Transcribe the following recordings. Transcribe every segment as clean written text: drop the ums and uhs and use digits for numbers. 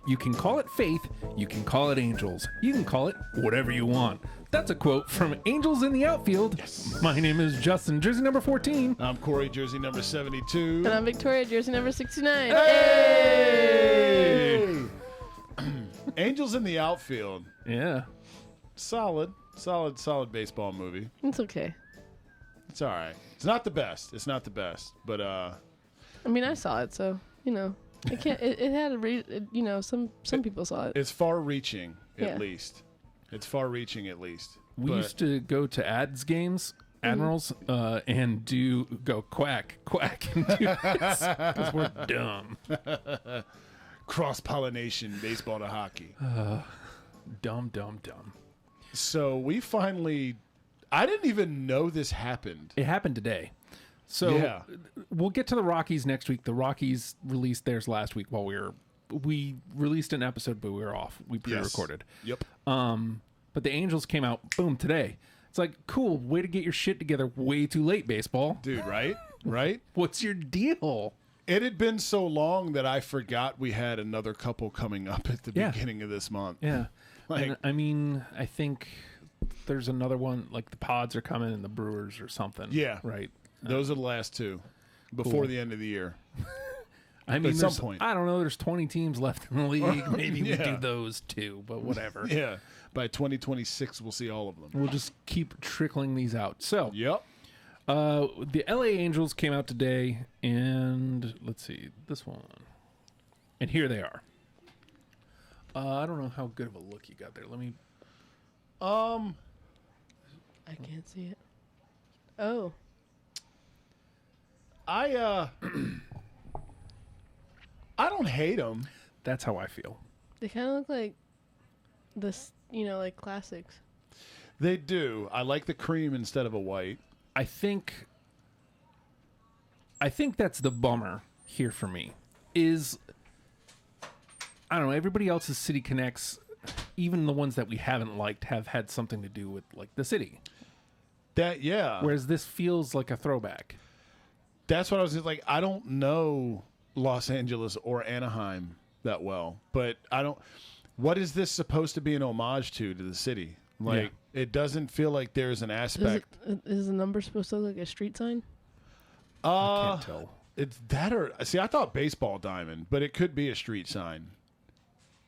You can call it faith, you can call it angels, you can call it whatever you want. That's a quote from Angels in the Outfield. Yes. My name is Justin, jersey number 14. I'm Corey, jersey number 72. And I'm Victoria, jersey number 69. Hey! Angels in the Outfield. Yeah. Solid baseball movie. It's okay. It's all right. It's not the best. But I mean, I saw it, so, you know. It can't. It had a some people saw it. It's far-reaching, at least. It's far-reaching, at least. We used to go to ads games, Admirals, and go quack, quack, and do this because we're dumb. Cross-pollination, baseball to hockey. Dumb. So we finally... I didn't even know this happened. It happened today. So we'll get to the Rockies next week. The Rockies released theirs last week while we released an episode, but we were off. We pre-recorded. Yes. Yep. But the Angels came out, boom, today. It's like, cool, way to get your shit together way too late, baseball. Dude, right? Right? What's your deal? It had been so long that I forgot we had another couple coming up at the beginning of this month. Yeah. And, I mean, I think there's another one, like the Pods are coming and the Brewers or something. Yeah. Right. Those are the last two before the end of the year. I mean, at some point. I don't know. There's 20 teams left in the league. Maybe we do those too, but whatever. Yeah. By 2026, we'll see all of them. We'll just keep trickling these out. So, yep. The LA Angels came out today, and let's see, this one. And here they are. I don't know how good of a look you got there. Let me. I can't see it. Oh. I don't hate them. That's how I feel. They kind of look like this, like classics. They do. I like the cream instead of a white. I think that's the bummer here for me. Is I don't know. Everybody else's City Connects, even the ones that we haven't liked, have had something to do with like the city. Whereas this feels like a throwback. That's what I was like. I don't know Los Angeles or Anaheim that well, but I don't. What is this supposed to be an homage to the city? Like, it doesn't feel like there's an aspect. Is the number supposed to look like a street sign? I can't tell. It's that or see. I thought baseball diamond, but it could be a street sign.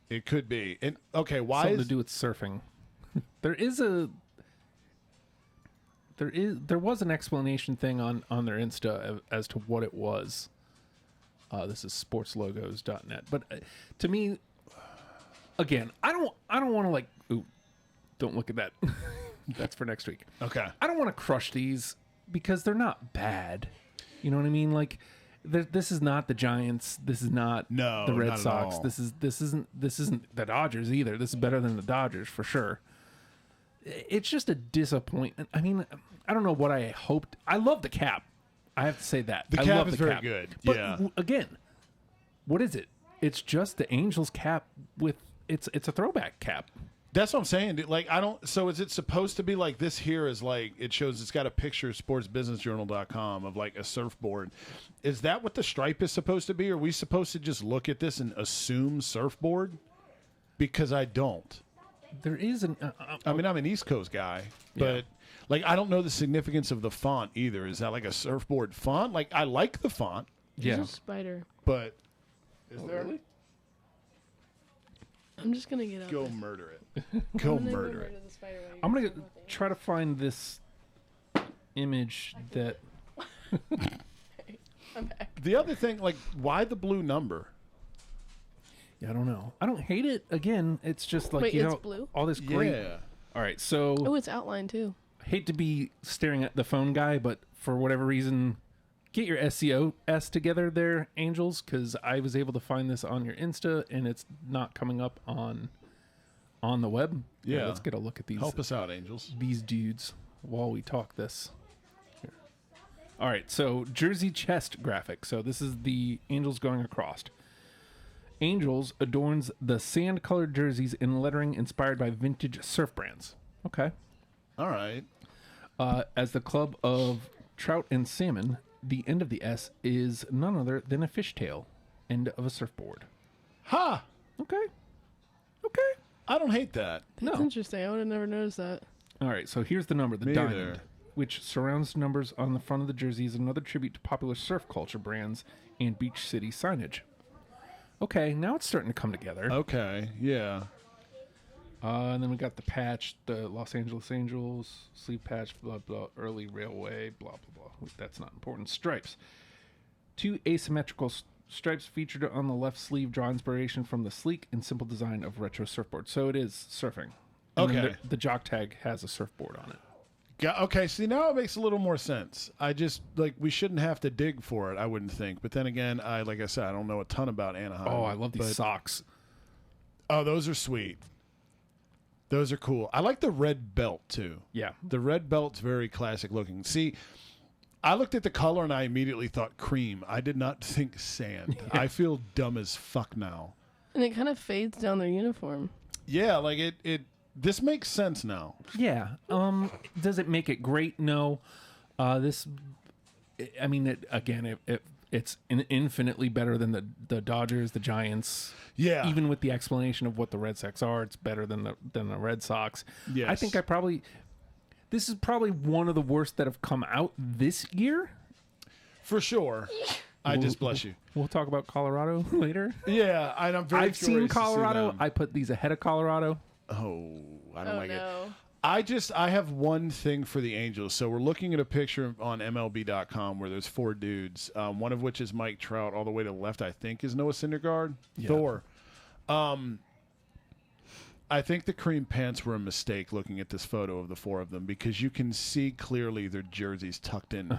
It could be. And okay, why something to do with surfing? There was an explanation thing on their Insta as to what it was. This is sportslogos.net. But to me, again, I don't want to like. Ooh, don't look at that. That's for next week. Okay. I don't want to crush these because they're not bad. You know what I mean? Like, this is not the Giants. This is not the Red Sox. This isn't the Dodgers either. This is better than the Dodgers for sure. It's just a disappointment. I mean, I don't know what I hoped. I love the cap. I have to say that. The cap is very good. But again, what is it? It's just the Angels cap with it's a throwback cap. That's what I'm saying. Dude. Like, I don't. So is it supposed to be like this? Here is like it shows. It's got a picture, sportsbusinessjournal.com, of like a surfboard. Is that what the stripe is supposed to be? Or are we supposed to just look at this and assume surfboard? Because I don't. There is an. I mean, I'm an East Coast guy, but like I don't know the significance of the font either. Is that like a surfboard font? Like I like the font. Yeah. There's a spider. But is there? Really? I'm just gonna get out. Go murder it. Go murder it. I'm gonna try to find this image that. I'm back. The other thing, like, why the blue number? Yeah, I don't know. I don't hate it. Again, it's just like, Wait, it's blue? all this great. Yeah. All right, so Oh, it's outlined too. I hate to be staring at the phone guy, but for whatever reason, get your SEOs together there, Angels, because I was able to find this on your Insta, and it's not coming up on the web. Yeah. Let's get a look at these. Help us out, Angels. These dudes while we talk this. Here. All right, so jersey chest graphic. So this is the Angels going across. Angels adorns the sand-colored jerseys in lettering inspired by vintage surf brands. Okay. All right. As the club of trout and salmon, the end of the S is none other than a fishtail, end of a surfboard. Ha! Okay. I don't hate that. That's interesting. I would have never noticed that. All right, so here's the number, the Me diamond, either. which surrounds numbers on the front of the jersey, is another tribute to popular surf culture brands and beach city signage. Okay, now it's starting to come together. Okay, yeah. And then we got the patch, the Los Angeles Angels, sleeve patch, blah, blah, early railway, blah, blah, blah. That's not important. Stripes. 2 asymmetrical stripes featured on the left sleeve draw inspiration from the sleek and simple design of retro surfboard. So it is surfing. And then Okay. the jock tag has a surfboard on it. Okay, see, now it makes a little more sense. I just, we shouldn't have to dig for it, I wouldn't think. But then again, like I said, I don't know a ton about Anaheim. Oh, I love these socks. Oh, those are sweet. Those are cool. I like the red belt, too. Yeah. The red belt's very classic looking. See, I looked at the color and I immediately thought cream. I did not think sand. I feel dumb as fuck now. And it kind of fades down their uniform. Yeah, this makes sense now. Yeah. Does it make it great? No. It's infinitely better than the Dodgers, the Giants. Yeah. Even with the explanation of what the Red Sox are, it's better than the Red Sox. Yes. I think this is probably one of the worst that have come out this year. For sure. I just bless you. We'll talk about Colorado later. Yeah, I'm very I've seen curious to see Colorado. them. I put these ahead of Colorado. Oh, I don't like it. No. I have one thing for the Angels. So we're looking at a picture on MLB.com where there's 4 dudes, one of which is Mike Trout. All the way to the left, I think, is Noah Syndergaard. Yeah. Thor. I think the cream pants were a mistake looking at this photo of the 4 of them because you can see clearly their jerseys tucked in.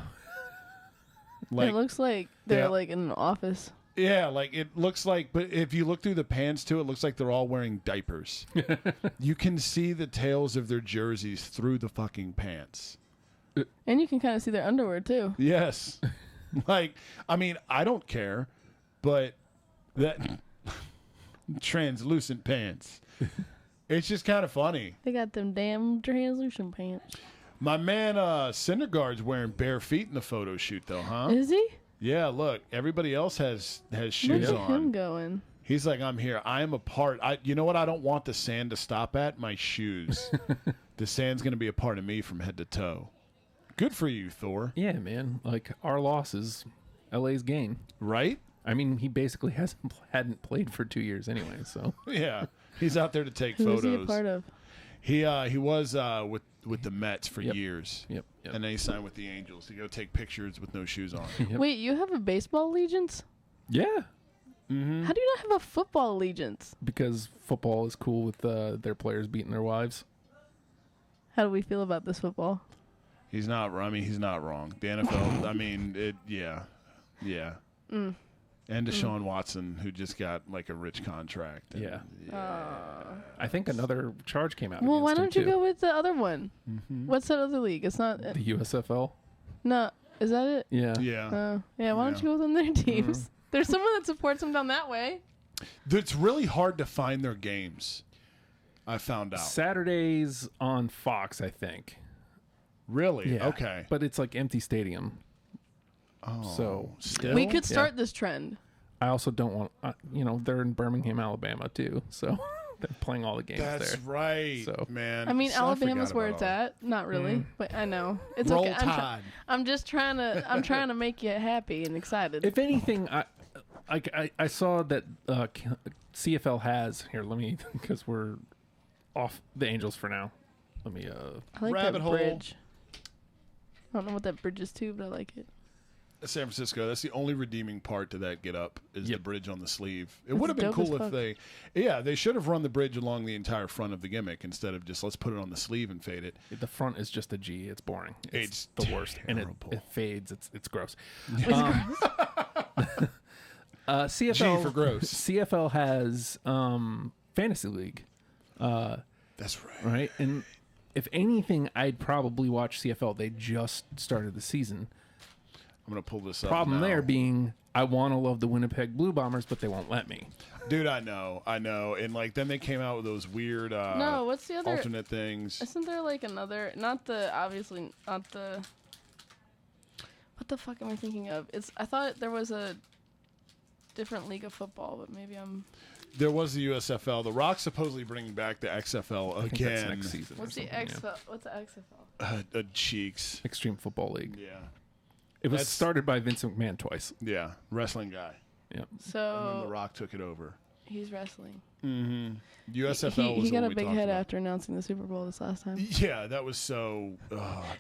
It looks like they're Yeah. in an office. Yeah, it looks like, but if you look through the pants too, it looks like they're all wearing diapers. You can see the tails of their jerseys through the fucking pants. And you can kind of see their underwear, too. Yes. I don't care, but that translucent pants. It's just kind of funny. They got them damn translucent pants. My man Syndergaard's wearing bare feet in the photo shoot, though, huh? Is he? Yeah, look, everybody else has shoes Look at him on. going. He's like, I'm here. I am a part. You know what? I don't want the sand to stop at? My shoes. The sand's going to be a part of me from head to toe. Good for you, Thor. Yeah, man. Our loss is LA's gain. Right? I mean, he basically hadn't played for 2 years anyway, so. Yeah. He's out there to take Who photos. was he a part of? He was with the Mets for Yep. years. Yep. And then he signed with the Angels to go take pictures with no shoes on. Yep. Wait, you have a baseball allegiance? Yeah, Mm-hmm. How do you not have a football allegiance? because football is cool with their players beating their wives. How do we feel about this football? He's not wrong. The NFL, yeah. Mm. And Deshaun Watson, who just got a rich contract. And, Yeah. I think another charge came out. Well, why against don't him, you too. go with the other one? Mhm. What's that other league? It's not. The USFL? No, is that it? Yeah. Yeah. Yeah. Why don't Yeah. you go with them their teams? There's someone that supports them down that way. It's really hard to find their games. I found out. Saturdays on Fox, I think. Really? Yeah. Okay. But it's empty stadium. Oh, So still? We could start this trend. I also don't want, they're in Birmingham, Alabama too. So they're playing all the games That's there. right, So- man. I mean, So Alabama's forgot where about it's all- at. Not really, but I know it's Roll okay. Tide. I'm just trying to. I'm trying to make you happy and excited. If anything, I saw that CFL has here. Let me, because we're off the Angels for now. Let me. I like Rabbit that hole. bridge. I don't know what that bridge is to, but I like it. San Francisco. That's the only redeeming part to that get up is the Yep. bridge on the sleeve. It That's would have been dope as cool if fuck. they should have run the bridge along the entire front of the gimmick instead of just let's put it on the sleeve and fade it. The front is just a G. It's boring. It's the worst, and terrible. it fades. It's gross. CFL G for gross. CFL has fantasy league, That's right. right? And if anything, I'd probably watch CFL. They just started the season. I'm gonna pull this up. Problem now. there being, I want to love the Winnipeg Blue Bombers, but they won't let me. Dude, I know, and then they came out with those weird No, what's the other? alternate things. Isn't there another? Not the obviously not the. What the fuck am I thinking of? I thought there was a different league of football, but maybe I'm. There was the USFL. The Rock's supposedly bringing back the XFL I think again. that's next season. What's the XFL? What's the XFL? Cheeks. Extreme Football League. Yeah. It was started by Vince McMahon twice. Yeah. Wrestling guy. Yeah. So And then The Rock took it over. he's wrestling. Mm-hmm. USFL was he got what a we big talked head about. after announcing the Super Bowl this last time. Yeah, that was so.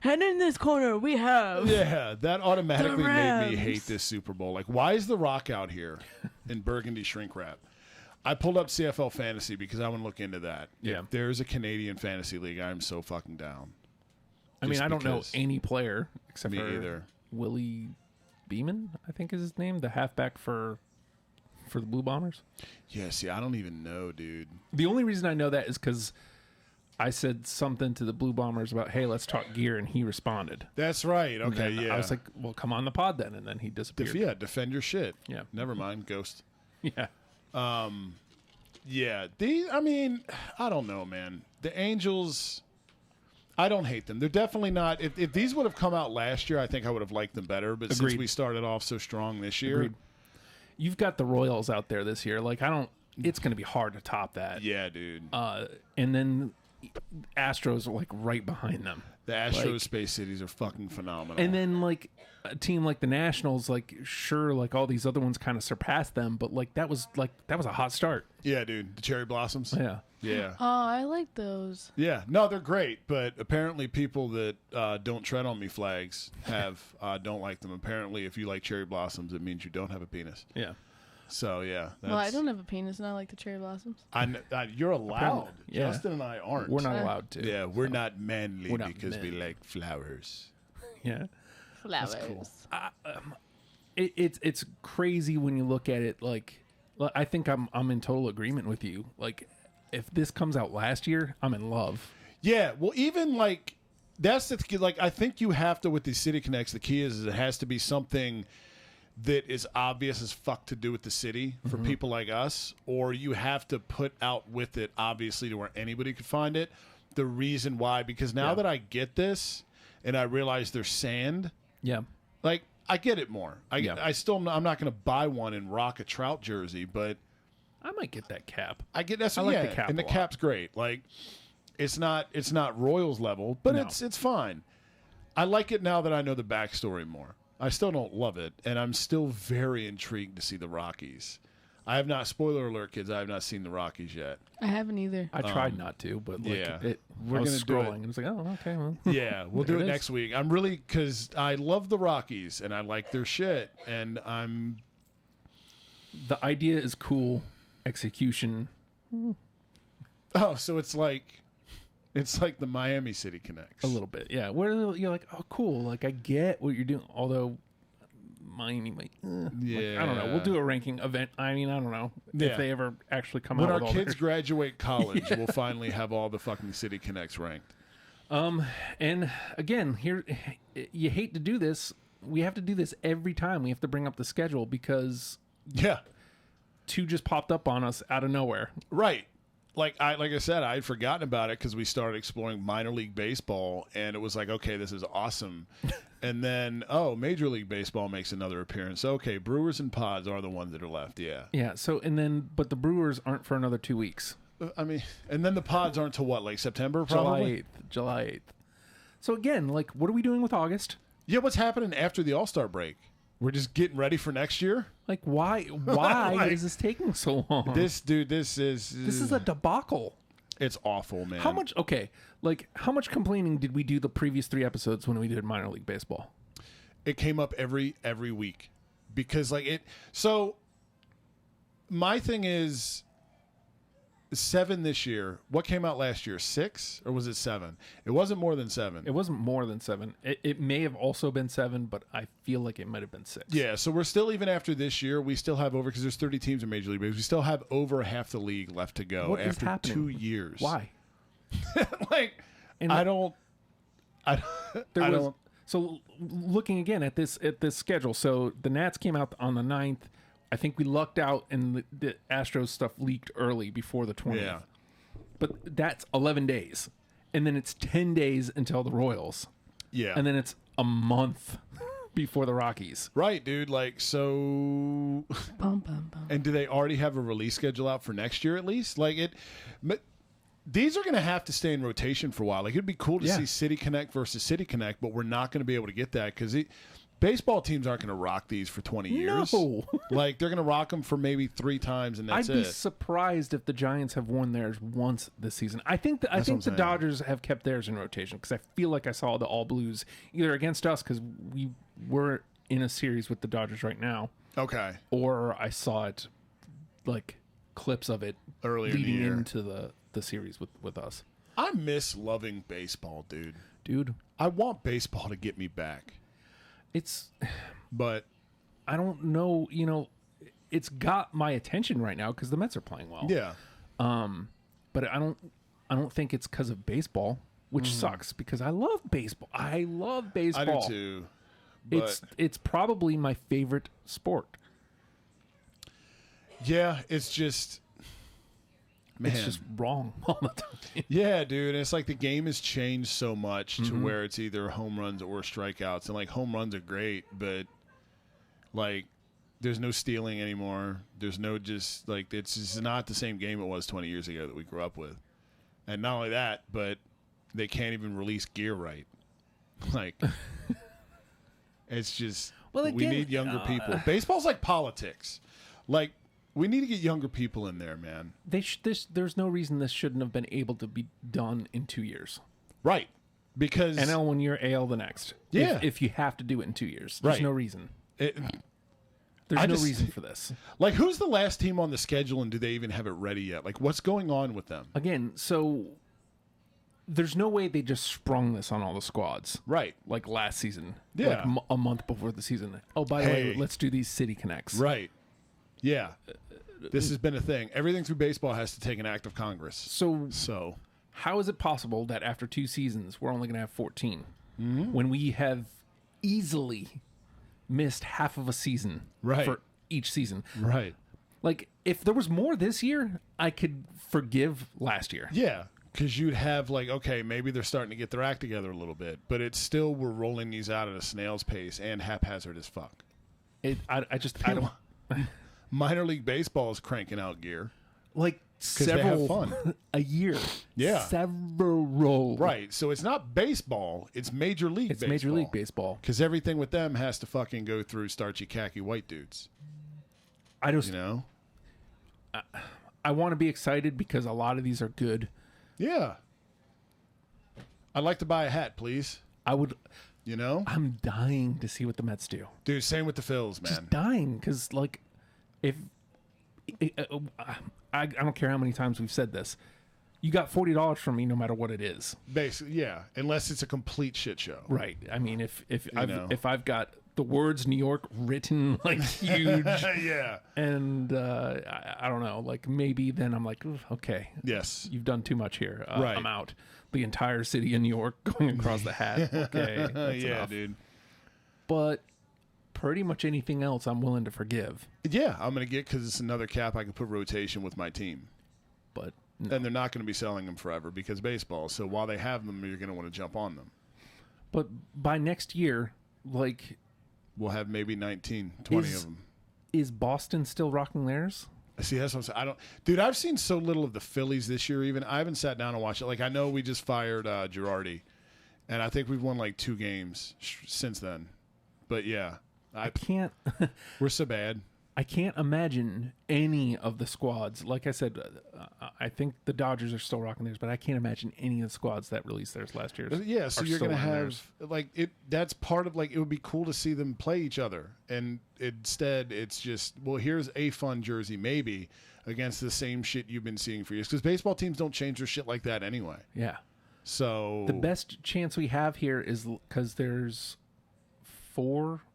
And in this corner, we have. Yeah, that automatically The made me Rams. hate this Super Bowl. Like, why is The Rock out here in burgundy shrink wrap? I pulled up CFL Fantasy because I want to look into that. Yeah. If there's a Canadian fantasy league, I'm so fucking down. I mean, Just I don't know because- any player except Me for either. Willie Beeman, I think is his name, the halfback for the Blue Bombers. Yeah, see, I don't even know, dude. The only reason I know that is because I said something to the Blue Bombers about, hey, let's talk gear, and he responded. That's right. And Okay, then yeah. I was like, well, come on the pod then, and then he disappeared. Defend your shit. Yeah. Never mind, Ghost. Yeah. Yeah, I mean, I don't know, man. The Angels, I don't hate them. They're definitely not. If these would have come out last year, I think I would have liked them better. But since Agreed. we started off so strong this year, Agreed. You've got the Royals out there this year. Like, it's going to be hard to top that. yeah, dude. And then Astros are, like, right behind them. The Astros like- Space Cities are fucking phenomenal. And then, like, a team like the Nationals, like, sure, like, all these other ones kind of surpassed them, but, like, that was a hot start. yeah, dude, the Cherry Blossoms. Yeah. Yeah. Oh, I like those. Yeah, no, they're great, but apparently people that don't tread on me flags don't like them. Apparently, if you like cherry blossoms, it means you don't have a penis. Yeah. So yeah, Well, I don't have a penis, and I like the cherry blossoms. You're allowed. Yeah. Justin and I aren't. We're not allowed to. Yeah, we're not manly We're not because we manly. like flowers. Yeah. Flowers. cool. It's crazy when you look at it. Like, I think I'm in total agreement with you. Like, if this comes out last year, I'm in love. Yeah, well, even like that's the like I think you have to with these City Connects. The key is it has to be something that is obvious as fuck to do with the city for people like us, or you have to put out with it obviously to where anybody could find it. The reason why, because now that I get this and I realize there's sand, Yeah. like I get it more. I'm not going to buy one and rock a Trout jersey, but I might get that cap. I get that's I like yeah, the cap and the a lot. cap's great. Like it's not Royals level, but No. it's fine. I like it now that I know the backstory more. I still don't love it, and I'm still very intrigued to see the Rockies. I have not. Spoiler alert, kids! I have not seen the Rockies yet. I haven't either. I tried not to, but like yeah. we're We're was gonna do it. scrolling and it's like, oh, okay, well. Yeah, we'll do There it it is. next week. I'm really because I love the Rockies and I like their shit, and I'm The idea is cool. Execution. so it's like the Miami City Connects A little bit, yeah. Where you're like, oh, cool. Like, I get what you're doing. Although, Miami might. Yeah, I don't know. We'll do a ranking event. I mean, I don't know Yeah. if they ever actually come When out our with all kids their... graduate college, we'll finally have all the fucking City Connects ranked. And again, here, you hate to do this. We have to do this every time. We have to bring up the schedule because Yeah, two just popped up on us out of nowhere. right. Like I said, I had forgotten about it because we started exploring minor league baseball, and it was like, okay, this is awesome. And then, Major League Baseball makes another appearance. Okay, Brewers and Pods are the ones that are left. Yeah, Yeah. So, and then, but the Brewers aren't for another 2 weeks. I mean, and then the Pods aren't till what, like September, probably. July 8th. So again, like, what are we doing with August? Yeah, what's happening after the All-Star break? We're just getting ready for next year. Like, why Like- is this taking so long? This is a debacle. it's awful, man. How much? Okay, like, how much complaining did we do the previous 3 episodes when we did minor league baseball? It came up every week because like it. So my thing is 7 this year. What came out last year? 6 or was it 7? It wasn't more than 7. It wasn't more than 7. It may have also been 7, but I feel like it might have been 6. Yeah, so we're still, even after this year, we still have over, because there's 30 teams in Major League Baseball, we still have over half the league left to go What is after happening? 2 years. Why? Like, And I don't. There I was, don't. so looking again at this schedule, so the Nats came out on the 9th. I think we lucked out and the Astros stuff leaked early before the 20th. Yeah. But that's 11 days. And then it's 10 days until the Royals. Yeah. And then it's a month before the Rockies. Right, dude. Like, so. Bum, bum, bum. And do they already have a release schedule out for next year at least? Like it. These are going to have to stay in rotation for a while. Like it'd be cool to see City Connect versus City Connect, but we're not going to be able to get that because baseball teams aren't going to rock these for 20 years. No. Like they're going to rock them for maybe 3 times and that's I'd be it. surprised if the Giants have won theirs once this season. I think the Dodgers have kept theirs in rotation because I feel like I saw the All Blues either against us because we were in a series with the Dodgers right now. Okay. Or I saw it like clips of it earlier leading in the year. into the series with us. I miss loving baseball, dude. Dude, I want baseball to get me back. But I don't know, it's got my attention right now because the Mets are playing well. Yeah. But I don't think it's because of baseball, which sucks because I love baseball. I love baseball. I do too. But It's probably my favorite sport. Yeah, it's just man. It's just wrong all the time. Yeah, dude. It's like the game has changed so much to where it's either home runs or strikeouts. And like home runs are great, but like there's no stealing anymore. There's no it's just not the same game it was 20 years ago that we grew up with. And not only that, but they can't even release gear right. Like it's just we need younger people. Baseball's like politics. Like we need to get younger people in there, man. There's no reason this shouldn't have been able to be done in 2 years. Right. Because NL 1 year, AL the next. Yeah. If you have to do it in 2 years. There's no reason. There's no reason for this. Like, who's the last team on the schedule, and do they even have it ready yet? Like, what's going on with them? Again, so there's no way they just sprung this on all the squads. Right. Like last season. Yeah. Like a month before the season. Oh, by the way, let's do these City Connects. Right. Yeah. This has been a thing. Everything through baseball has to take an act of Congress. So how is it possible that after 2 seasons we're only going to have 14 when we have easily missed half of a season for each season? Right. Like if there was more this year, I could forgive last year. Yeah, because you'd have like, okay, maybe they're starting to get their act together a little bit, but it's still we're rolling these out at a snail's pace and haphazard as fuck. I don't. Minor League Baseball is cranking out gear. Like several fun. A year. Yeah. Several. Right. So it's not baseball. It's Major League Baseball. It's Major League Baseball. Because everything with them has to fucking go through starchy khaki white dudes. I just, I want to be excited because a lot of these are good. Yeah. I'd like to buy a hat, please. I would. I'm dying to see what the Mets do. Dude, same with the Phils, man. Just dying because, like, if I don't care how many times we've said this, you got $40 from me no matter what it is. Basically, yeah, unless it's a complete shit show. Right. I mean, if I've got the words New York written like huge, yeah, and I don't know, like maybe then I'm like, okay, yes, you've done too much here. Right. I'm out. The entire city of New York going across the hat. Okay, that's yeah, enough. dude. But pretty much anything else, I'm willing to forgive. Yeah, I'm gonna get because it's another cap I can put rotation with my team. But no. And they're not going to be selling them forever because baseball. So while they have them, you're going to want to jump on them. But by next year, like, we'll have maybe 19, 20 of them. Is Boston still rocking theirs? See, that's what I'm saying. Dude, I've seen so little of the Phillies this year. Even I haven't sat down and watched it. Like, I know we just fired Girardi, and I think we've won like 2 games since then. But yeah, I can't. We're so bad. I can't imagine any of the squads. Like I said, I think the Dodgers are still rocking theirs, but I can't imagine any of the squads that released theirs last year. Yeah, so you're going to have like it. That's part of like it would be cool to see them play each other, and instead it's just here's a fun jersey maybe against the same shit you've been seeing for years because baseball teams don't change their shit like that anyway. Yeah. So the best chance we have here is because there's three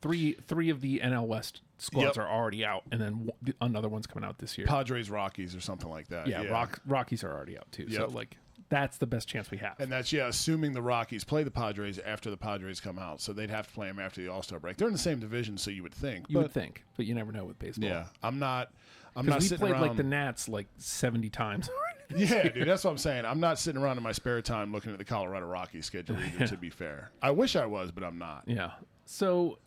of the NL West squads are already out, and then another one's coming out this year. Padres, Rockies, or something like that. Yeah. Rockies are already out too. Yep. So like that's the best chance we have. And that's assuming the Rockies play the Padres after the Padres come out, so they'd have to play them after the All-Star break. They're in the same division, so you would think. But you never know with baseball. Yeah, I'm not we sitting played around like the Nats like 70 times. Yeah, dude, that's what I'm saying. I'm not sitting around in my spare time looking at the Colorado Rockies schedule either, to be fair. I wish I was, but I'm not. Yeah. So,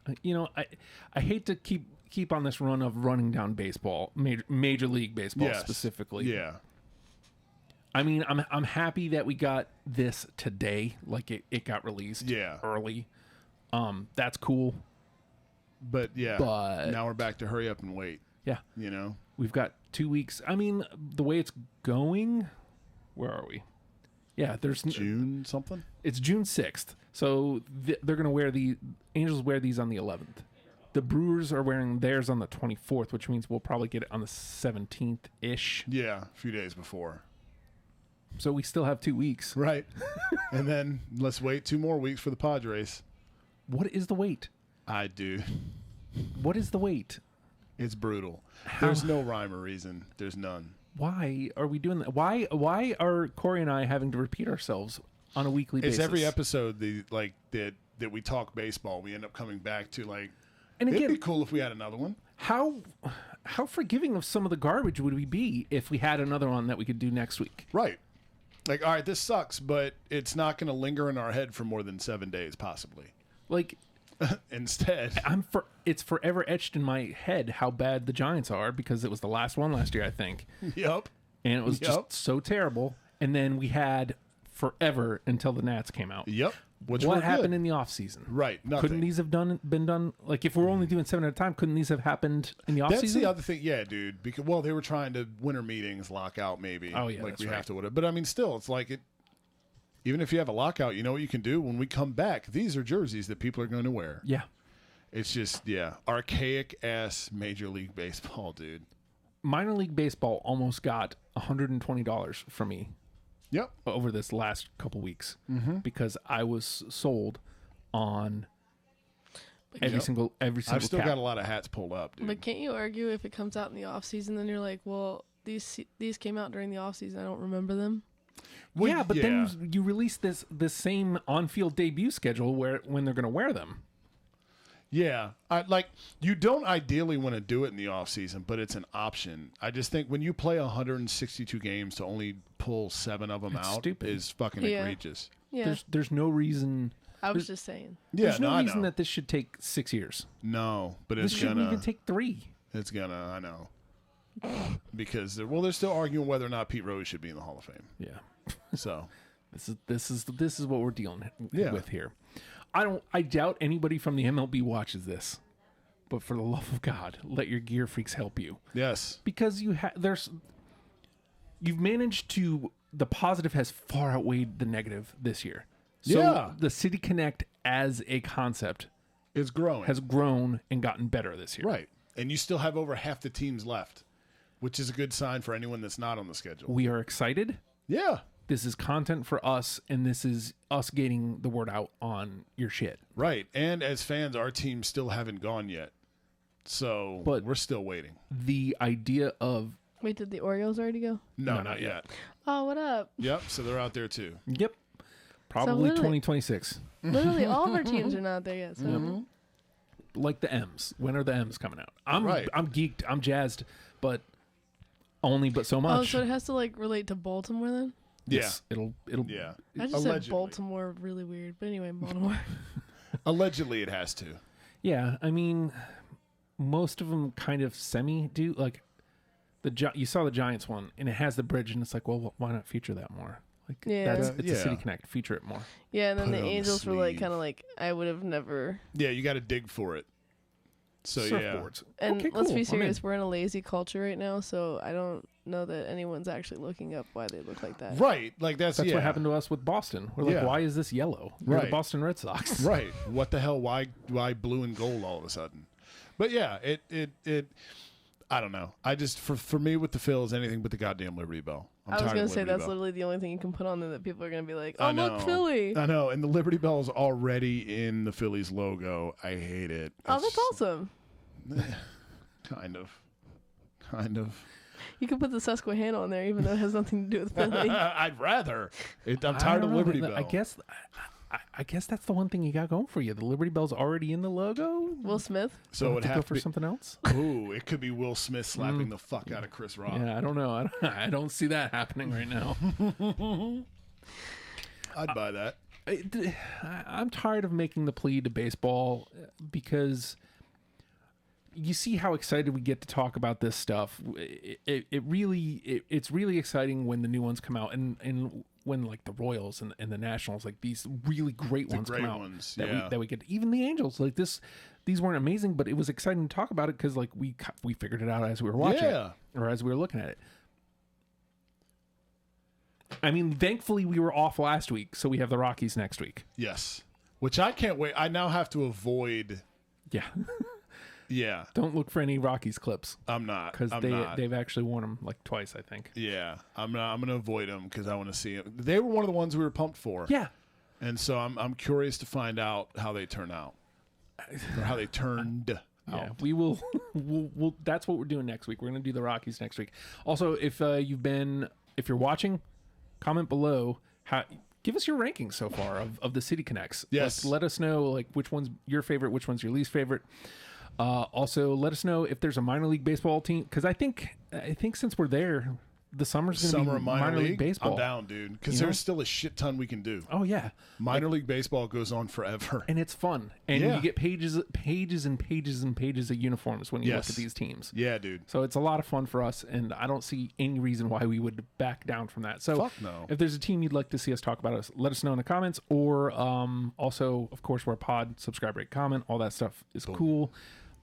I hate to keep on this run of running down baseball, Major League Baseball specifically. Yeah. I mean, I'm happy that we got this today, like it got released early. That's cool. But now we're back to hurry up and wait. Yeah. We've got 2 weeks. I mean, the way it's going, where are we? Yeah, there's June something? It's June 6th. So they're going to wear the Angels wear these on the 11th. The Brewers are wearing theirs on the 24th, which means we'll probably get it on the 17th-ish. Yeah, a few days before. So we still have 2 weeks. Right. And then let's wait 2 more weeks for the Padres. What is the wait? I do. What is the wait? It's brutal. There's no rhyme or reason. There's none. Why are we doing that? Why are Corey and I having to repeat ourselves on a weekly basis? It's every episode that we talk baseball. We end up coming back to and again, it'd be cool if we had another one. How forgiving of some of the garbage would we be if we had another one that we could do next week? Right. Like, all right, this sucks, but it's not going to linger in our head for more than 7 days, possibly. Like, instead, it's forever etched in my head how bad the Giants are because it was the last one last year, I think. Yep. And it was just so terrible. And then we had forever until the Nats came out. Yep. What happened in the offseason? Right. Nothing. Couldn't these have been done? Like, if we're only doing 7 at a time, couldn't these have happened in the offseason? That's the other thing. Yeah, dude. Because, they were trying to winter meetings lock out maybe. Oh, yeah, like that's we right. have to. But, I mean, still, it's like it. Even if you have a lockout, you know what you can do? When we come back, these are jerseys that people are going to wear. Yeah. It's just, archaic-ass Major League Baseball, dude. Minor League Baseball almost got $120 from me. Yep. Over this last couple weeks because I was sold on every single I've still cap. got a lot of hats pulled up, dude. But can't you argue if it comes out in the off season, then you're like, well, these came out during the off season. I don't remember them. Well, yeah, but then you release this same on-field debut schedule when they're going to wear them. Yeah, you don't ideally want to do it in the off season, but it's an option. I just think when you play 162 games to only pull 7 of them out is fucking egregious. Yeah, there's no reason. I was just saying. Yeah, there's no reason that this should take 6 years. No, but this shouldn't even take 3. It's gonna. I know. Because they're still arguing whether or not Pete Rose should be in the Hall of Fame. Yeah. So this is what we're dealing with here. I doubt anybody from the MLB watches this, but for the love of God, let your gear freaks help you. Yes, because you've managed to. The positive has far outweighed the negative this year. So the City Connect as a concept has grown and gotten better this year. Right, and you still have over half the teams left, which is a good sign for anyone that's not on the schedule. We are excited. Yeah. This is content for us, and this is us getting the word out on your shit. Right. And as fans, our teams still haven't gone yet. So we're still waiting. The idea of... Wait, did the Orioles already go? No, not yet. Oh, what up? Yep, so they're out there too. Yep. Probably 2026. Literally all of our teams are not there yet. So. Like the M's. When are the M's coming out? I'm geeked. I'm jazzed, but so much. Oh, so it has to relate to Baltimore then? Yes, it'll. Yeah, I just said Baltimore, really weird. But anyway, Baltimore. Allegedly, it has to. Yeah, I mean, most of them kind of semi do. Like you saw the Giants one, and it has the bridge, and it's like, well, why not feature that more? Like, it's a City Connect. Feature it more. Yeah, and then the Angels were kind of I would have never. Yeah, you got to dig for it. So surfboards. And let's be serious, we're in a lazy culture right now, so I don't know that anyone's actually looking up why they look like that. Right, that's what happened to us with Boston. We're like, why is this yellow? We're the Boston Red Sox. Right. What the hell? Why blue and gold all of a sudden? But yeah, it I don't know. I just for me with the Phils, anything but the goddamn Liberty Bell. I was gonna say that's literally the only thing you can put on there that people are gonna be like, oh, look, Philly. I know, and the Liberty Bell is already in the Phillies logo. I hate it. Oh, that's awesome. Kind of. You could put the Susquehanna on there, even though it has nothing to do with Philly. I'd rather. I'm tired of Liberty Bell. I guess I guess that's the one thing you got going for you. The Liberty Bell's already in the logo. Will Smith. So it would to have go to for be something else. Ooh, it could be Will Smith slapping the fuck out of Chris Rock. Yeah, I don't know. I don't see that happening right now. I'd buy that. I'm tired of making the plea to baseball because you see how excited we get to talk about this stuff. It's really exciting when the new ones come out and when like the Royals and the Nationals, like these really great ones come out that we get. Even the Angels, like these weren't amazing, but it was exciting to talk about it because like we figured it out as we were watching it, or as we were looking at it. I mean, thankfully we were off last week, so we have the Rockies next week. Yes, which I can't wait. I now have to avoid. Yeah. Yeah. Don't look for any Rockies clips. I'm not. Because they've actually won them like twice, I think. Yeah. I'm going to avoid them because I want to see them. They were one of the ones we were pumped for. Yeah. And so I'm curious to find out how they turn out. Or how they turned out. Yeah, we will. We'll that's what we're doing next week. We're going to do the Rockies next week. Also, if you're watching, comment below give us your rankings so far of the City Connects. Yes. Let us know like which one's your favorite, which one's your least favorite. Also, let us know if there's a minor league baseball team because I think since we're there, the summer's going to be minor league baseball. I'm down, dude, because there's still a shit ton we can do. Oh yeah, minor league baseball goes on forever, and it's fun. And you get pages and pages and pages of uniforms when you look at these teams. Yeah, dude. So it's a lot of fun for us, and I don't see any reason why we would back down from that. So fuck no. If there's a team you'd like to see us talk about, let us know in the comments, or also, of course, we're a pod, subscribe, rate, comment, all that stuff is cool.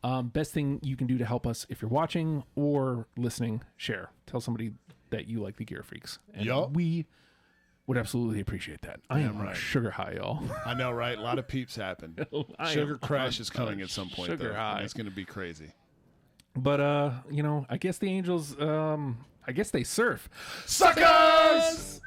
Best thing you can do to help us if you're watching or listening, share. Tell somebody that you like the Gear Freaks. And we would absolutely appreciate that. I am right. Sugar high, y'all. I know, right? A lot of peeps happen. Sugar crash is coming at some point, though. High. It's going to be crazy. But, I guess the Angels, I guess they surf. Suckers!